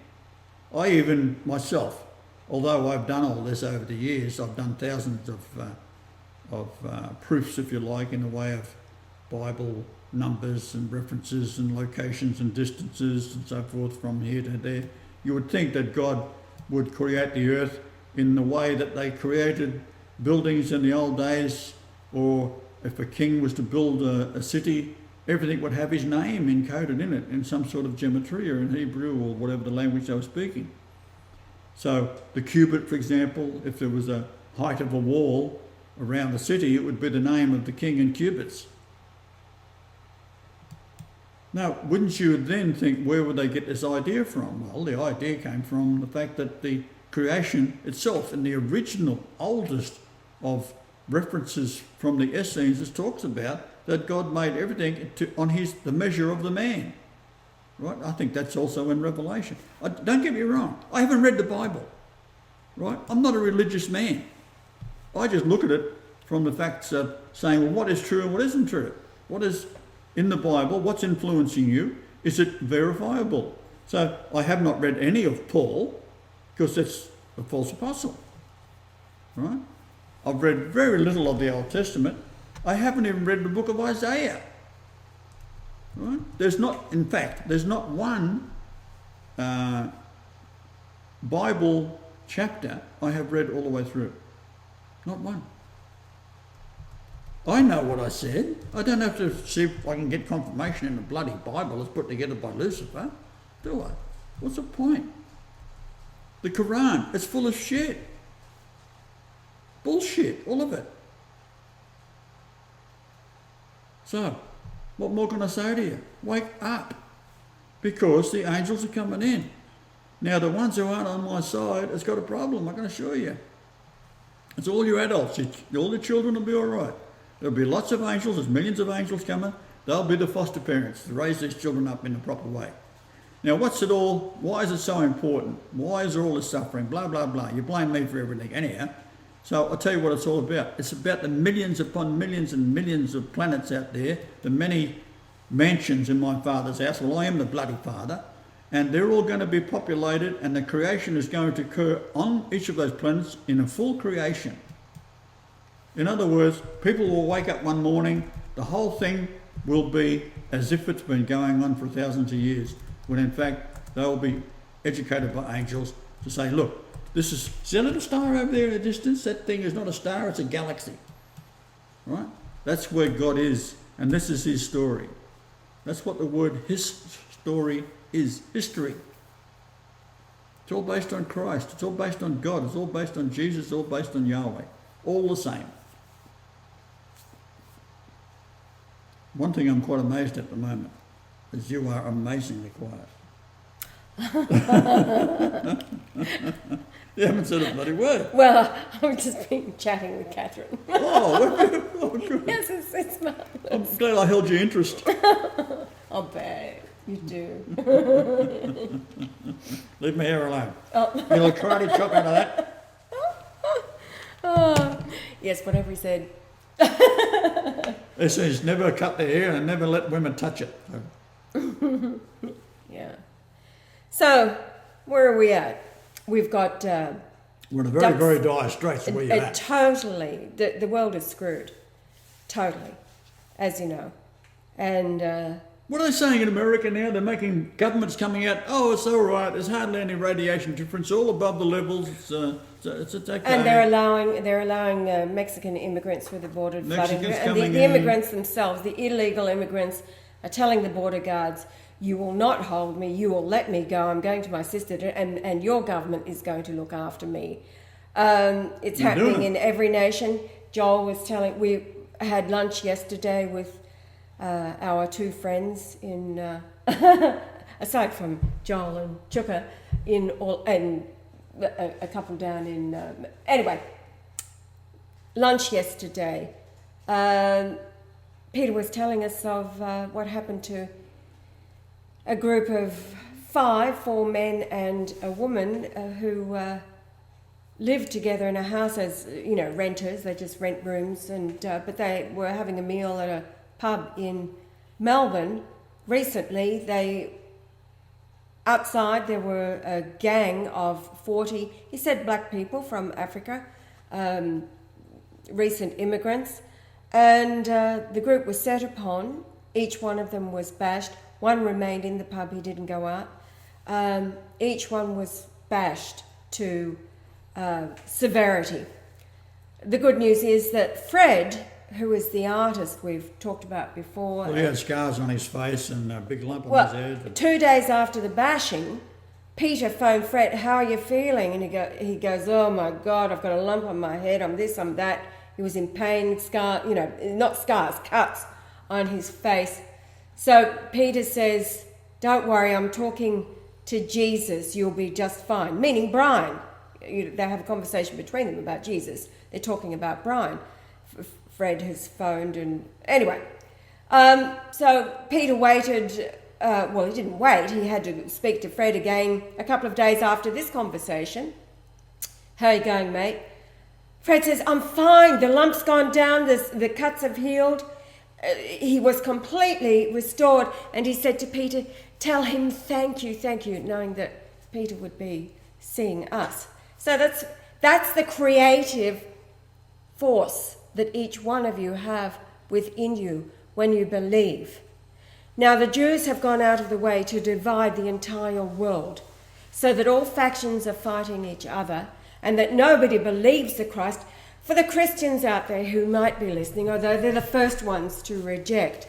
I even myself, although I've done all this over the years, I've done thousands of proofs, if you like, in the way of Bible numbers and references and locations and distances and so forth from here to there. You would think that God would create the earth in the way that they created buildings in the old days, or if a king was to build a city, everything would have his name encoded in it in some sort of gematria in Hebrew or whatever the language they were speaking. So the cubit, for example, if there was a height of a wall around the city, it would be the name of the king in cubits. Now, wouldn't you then think, where would they get this idea from? Well, the idea came from the fact that the creation itself, in the original, oldest of references from the Essenes, talks about that God made everything on the measure of the man. Right? I think that's also in Revelation. Don't get me wrong, I haven't read the Bible. Right? I'm not a religious man. I just look at it from the facts of saying, well, what is true and what isn't true? What is in the Bible? What's influencing you? Is it verifiable? So I have not read any of Paul because that's a false apostle, right? I've read very little of the Old Testament. I haven't even read the book of Isaiah, right? There's not one Bible chapter I have read all the way through. Not one. I know what I said. I don't have to see if I can get confirmation in the bloody Bible that's put together by Lucifer, do I? What's the point? The Quran, it's full of shit. Bullshit, all of it. So, what more can I say to you? Wake up. Because the angels are coming in. Now, the ones who aren't on my side has got a problem, I can assure you. It's all you adults. All the children will be all right. There'll be lots of angels. There's millions of angels coming. They'll be the foster parents to raise these children up in the proper way. Now, why is it so important? Why is there all this suffering? Blah, blah, blah. You blame me for everything. Anyhow, so I'll tell you what it's all about. It's about the millions upon millions and millions of planets out there, the many mansions in my Father's house. Well, I am the bloody Father. And they're all going to be populated, and the creation is going to occur on each of those planets in a full creation. In other words, people will wake up one morning, the whole thing will be as if it's been going on for thousands of years, when in fact they will be educated by angels to say, look, see that little star over there in the distance? That thing is not a star, it's a galaxy. Right? That's where God is, and this is his story. That's what the word his story is, history. It's all based on Christ, it's all based on God, it's all based on Jesus, it's all based on Yahweh. All the same. One thing I'm quite amazed at the moment is you are amazingly quiet. You haven't said a bloody word. Well, I've just been chatting with Catherine. Oh, good. Yes, it's marvellous. I'm glad I held your interest. Oh, babe, you do. Leave my hair alone. Oh. You know, karate chop out of that. Oh, yes, whatever he said. It says never cut their hair and never let women touch it. Yeah. So, where are we at? We've got... We're in a very, very dire straits where you're at. Totally. The world is screwed. Totally. As you know. And... what are they saying in America now? They're making governments coming out, oh, it's all right, there's hardly any radiation difference, all above the levels, it's okay. And they're allowing Mexican immigrants through the border flooding. And the immigrants themselves, the illegal immigrants, are telling the border guards, you will not hold me, you will let me go, I'm going to my sister, and your government is going to look after me. It's happening in every nation. Joel was telling, we had lunch yesterday with our two friends in, aside from Joel and Chuka, and a couple down in, anyway, lunch yesterday. Peter was telling us of what happened to a group of four men and a woman who lived together in a house as, renters. They just rent rooms, but they were having a meal at a pub in Melbourne. Recently, outside there were a gang of 40, he said, black people from Africa, recent immigrants, and the group was set upon. Each one of them was bashed. One remained in the pub, he didn't go out. Each one was bashed to severity. The good news is that Fred, who is the artist we've talked about before... Well, he had scars on his face and a big lump on his head. 2 days after the bashing, Peter phoned Fred, how are you feeling? And he goes, oh my God, I've got a lump on my head, I'm this, I'm that. He was in pain, cuts on his face. So Peter says, don't worry, I'm talking to Jesus, you'll be just fine. Meaning Brian. They have a conversation between them about Jesus. They're talking about Brian. Fred has phoned and... Anyway, so Peter waited... he didn't wait. He had to speak to Fred again a couple of days after this conversation. How are you going, mate? Fred says, I'm fine, the lump's gone down, the cuts have healed. He was completely restored, and he said to Peter, tell him thank you, knowing that Peter would be seeing us. So that's the creative force that each one of you have within you when you believe. Now the Jews have gone out of the way to divide the entire world so that all factions are fighting each other and that nobody believes the Christ. For the Christians out there who might be listening, although they're the first ones to reject,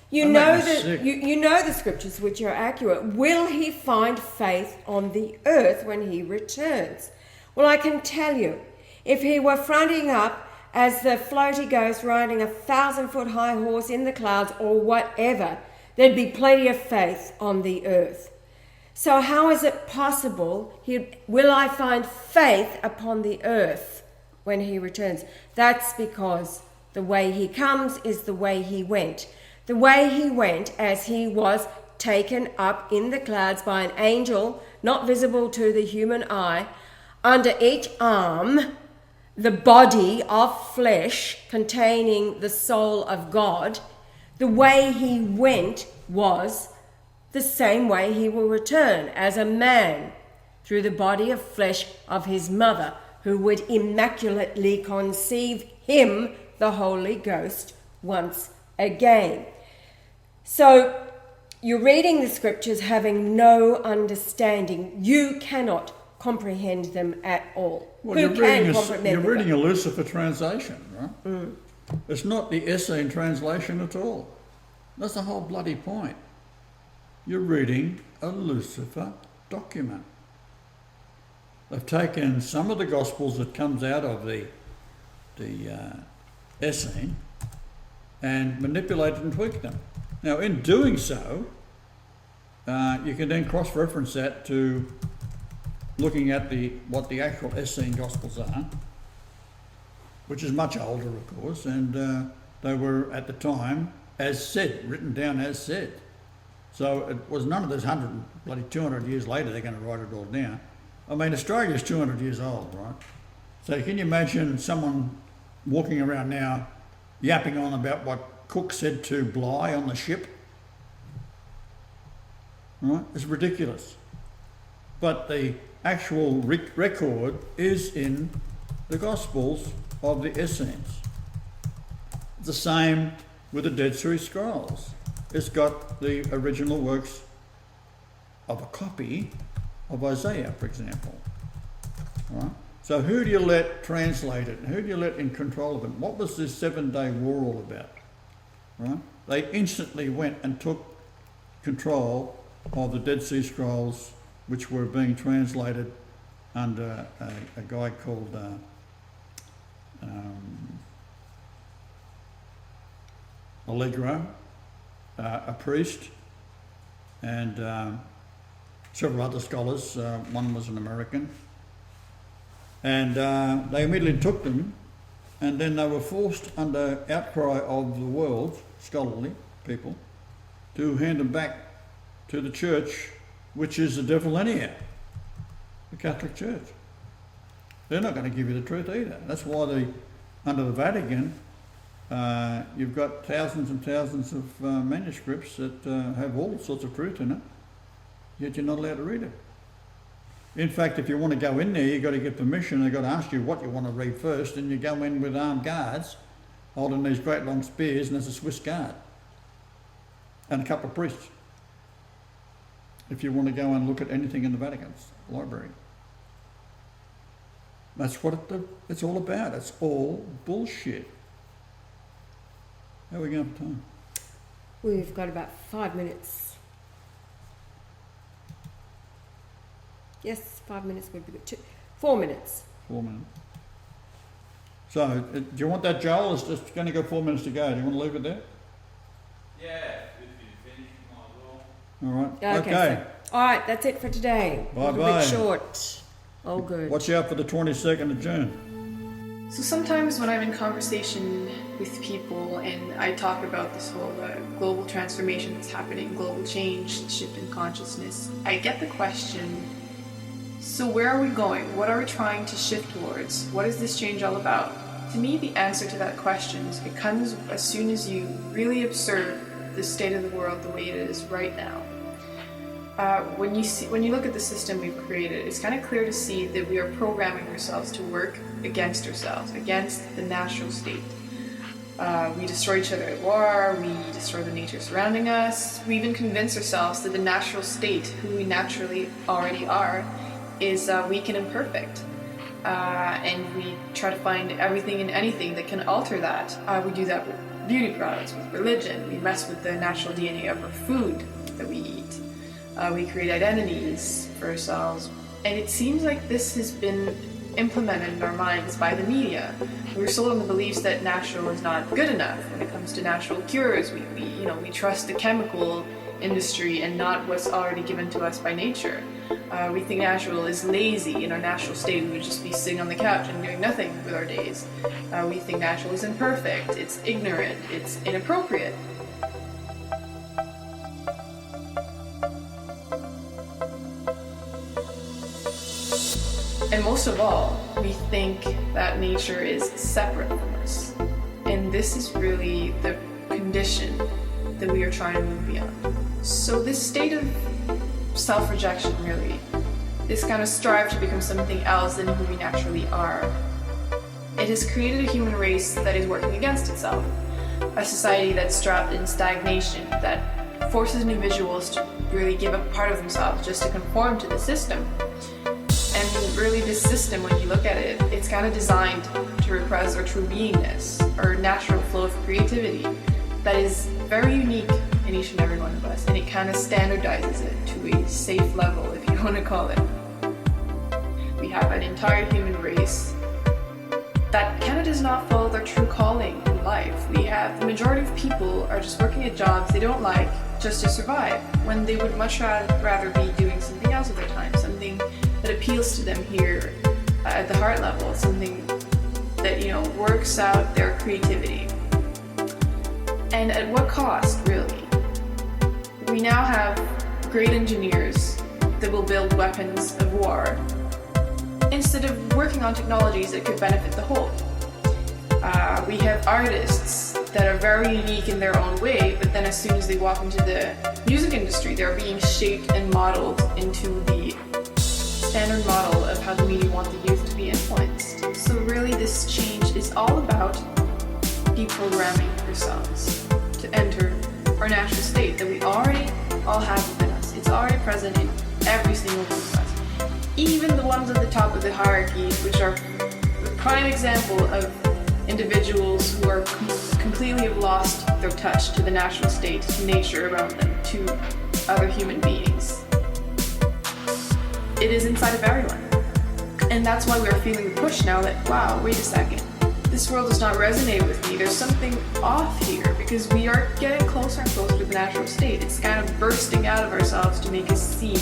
you know the scriptures which are accurate. Will he find faith on the earth when he returns? Well, I can tell you, if he were fronting up as the floaty ghost riding 1,000-foot high horse in the clouds or whatever, there'd be plenty of faith on the earth. So how is it possible? Will I find faith upon the earth when he returns? That's because the way he comes is the way he went. The way he went as he was taken up in the clouds by an angel not visible to the human eye, under each arm the body of flesh containing the soul of God. The way he went was the same way he will return, as a man, through the body of flesh of his mother, who would immaculately conceive him, the Holy Ghost, once again. So you're reading the scriptures having no understanding. You cannot comprehend them at all. Well, you're reading a Lucifer translation, right? Mm. It's not the Essene translation at all. That's the whole bloody point. You're reading a Lucifer document. They've taken some of the Gospels that comes out of the Essene and manipulated and tweaked them. Now, in doing so, you can then cross-reference that to looking at what the actual Essene Gospels are, which is much older, of course, and they were at the time as said, written down as said. So it was none of this 200 years later they're going to write it all down. I mean, Australia's 200 years old, right? So can you imagine someone walking around now yapping on about what Cook said to Bligh on the ship? Right? It's ridiculous. But the actual record is in the Gospels of the Essenes. The same with the Dead Sea Scrolls. It's got the original works of a copy of Isaiah, for example. Right? So who do you let translate it? Who do you let in control of it? What was this 7-day war all about? Right? They instantly went and took control of the Dead Sea Scrolls, which were being translated under a guy called Allegro, a priest, and several other scholars. One was an American. And they immediately took them, and then they were forced, under outcry of the world, scholarly people, to hand them back to the church, which is the devil anyhow, the Catholic Church. They're not going to give you the truth either. That's why under the Vatican, you've got thousands and thousands of manuscripts that have all sorts of truth in it, yet you're not allowed to read it. In fact, if you want to go in there, you've got to get permission. They've got to ask you what you want to read first, and you go in with armed guards holding these great long spears, and there's a Swiss guard and a couple of priests if you want to go and look at anything in the Vatican's library. That's what it's all about. It's all bullshit. How are we going for time? We've got about 5 minutes. Yes, 5 minutes would be good. 4 minutes. 4 minutes. So, do you want that, Joel? It's just going to go 4 minutes to go. Do you want to leave it there? Yeah, if you finish, you might as well. All right. Okay. So, all right, that's it for today. Bye-bye. A little bit short. All good. Watch out for the 22nd of June. So sometimes when I'm in conversation with people and I talk about this whole global transformation that's happening, global change, shift in consciousness, I get the question, So where are we going? What are we trying to shift towards? What is this change all about? To me, the answer to that question, it comes as soon as you really observe the state of the world the way it is right now. When you look at the system we've created, it's kind of clear to see that we are programming ourselves to work against ourselves, against the natural state. We destroy each other at war, we destroy the nature surrounding us, we even convince ourselves that the natural state, who we naturally already are, is weak and imperfect. And we try to find everything and anything that can alter that. We do that with beauty products, with religion, we mess with the natural DNA of our food that we eat. We create identities for ourselves. And it seems like this has been implemented in our minds by the media. We're sold on the beliefs that natural is not good enough when it comes to natural cures. We trust the chemical industry and not what's already given to us by nature. We think natural is lazy. In our natural state, we would just be sitting on the couch and doing nothing with our days. We think natural is imperfect, it's ignorant, it's inappropriate. And most of all, we think that nature is separate from us. And this is really the condition that we are trying to move beyond. So this state of self-rejection, really, this kind of strive to become something else than who we naturally are, it has created a human race that is working against itself. A society that's trapped in stagnation, that forces individuals to really give up part of themselves just to conform to the system. And really this system, when you look at it, it's kind of designed to repress our true beingness, our natural flow of creativity that is very unique in each and every one of us, and it kind of standardizes it to a safe level, if you want to call it. We have an entire human race that kind of does not follow their true calling in life. We have the majority of people are just working at jobs they don't like just to survive, when they would much rather be doing something else with their time, something that appeals to them here at the heart level, something that, works out their creativity. And at what cost, really? We now have great engineers that will build weapons of war instead of working on technologies that could benefit the whole. We have artists that are very unique in their own way, but then as soon as they walk into the music industry, they're being shaped and modeled into the standard model of how the media want the youth to be influenced. So really this change is all about deprogramming ourselves to enter our natural state that we already all have within us. It's already present in every single one of us. Even the ones at the top of the hierarchy, which are the prime example of individuals who are completely have lost their touch to the natural state, to nature around them, to other human beings. It is inside of everyone. And that's why we're feeling the push now that, wow, wait a second. This world does not resonate with me. There's something off here because we are getting closer and closer to the natural state. It's kind of bursting out of ourselves to make us see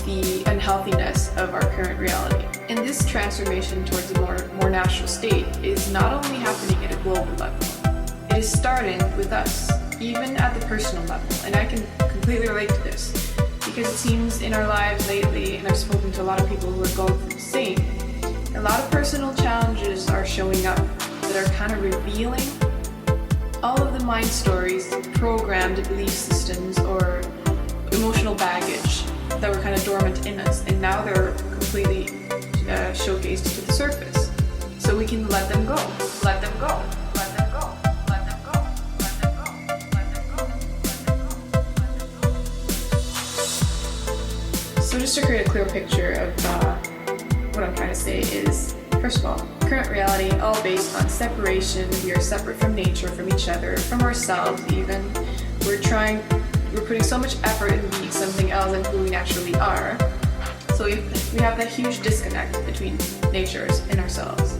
the unhealthiness of our current reality. And this transformation towards a more natural state is not only happening at a global level, it is starting with us, even at the personal level. And I can completely relate to this because it seems in our lives lately, and I've spoken to a lot of people who are going through the same, a lot of personal challenges are showing up that are kind of revealing all of the mind stories, programmed belief systems, or emotional baggage that were kind of dormant in us, and now they're completely showcased to the surface. So we can let them go, let them go, let them go, let them go, let them go, let them go, let them go, let them go. So just to create a clear picture of what I'm trying to say is, first of all, current reality, all based on separation. We are separate from nature, from each other, from ourselves even. We're putting so much effort in being something else than who we naturally are. So we have that huge disconnect between nature and ourselves.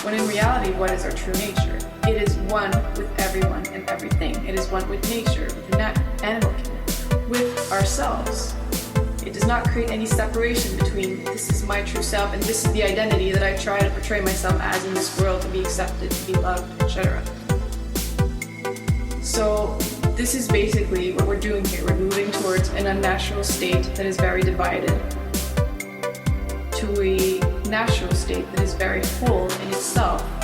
When in reality, what is our true nature? It is one with everyone and everything. It is one with nature, with the animal kingdom, with ourselves. It does not create any separation between this is my true self and this is the identity that I try to portray myself as in this world to be accepted, to be loved, etc. So this is basically what we're doing here. We're moving towards an unnatural state that is very divided. to a natural state that is very whole in itself